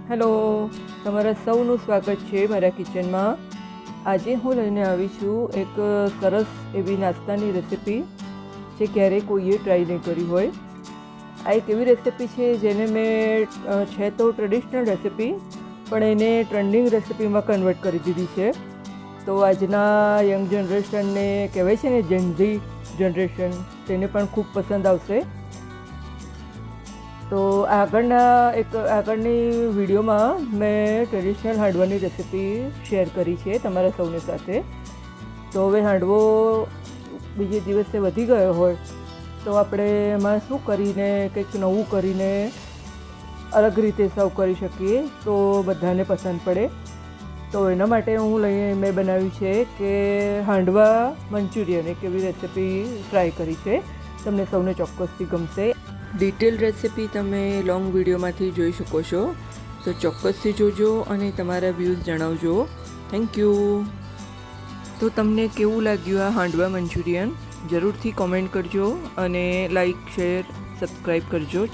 Hello, તમારા સૌનું સ્વાગત છે મારા કિચનમાં. આજે હું લઈને આવી છું એક સરસ એવી નાસ્તાની રેસિપી જે ક્યારેય કોઈએ ટ્રાય નહીં કરી હોય. આ એક એવી રેસિપી છે જેને મેં છે તો ટ્રેડિશનલ રેસિપી પણ એને ટ્રેન્ડિંગ રેસિપીમાં કન્વર્ટ કરી દીધી છે. તો આજના યંગ જનરેશનને કહેવાય છે ને જેનઝી જનરેશન, તેને પણ ખૂબ પસંદ આવશે. તો આગળની વિડીયોમાં મેં ટ્રેડિશનલ હાંડવાની રેસિપી શેર કરી છે તમારા સૌની સાથે. તો હવે હાંડવો બીજે દિવસે વધી ગયો હોય તો આપણે એમાં શું કરીને કંઈક નવું કરીને અલગ રીતે સર્વ કરી શકીએ તો બધાને પસંદ પડે. તો એના માટે મેં બનાવ્યું છે કે હાંડવા મંચુરિયન, એક એવી રેસિપી ટ્રાય કરી છે. તમને સૌને ચોક્કસથી ગમશે. ડિટેલ રેસિપી તમે લોંગ વિડીયોમાંથી જોઈ શકો છો, તો ચોક્કસથી જોજો અને તમારા વ્યૂઝ જણાવજો. Thank you. તો તમને કેવું લાગ્યું આ હાંડવા મંચુરિયન જરૂરથી કોમેન્ટ કરજો અને લાઈક, શેર, સબસ્ક્રાઈબ કરજો.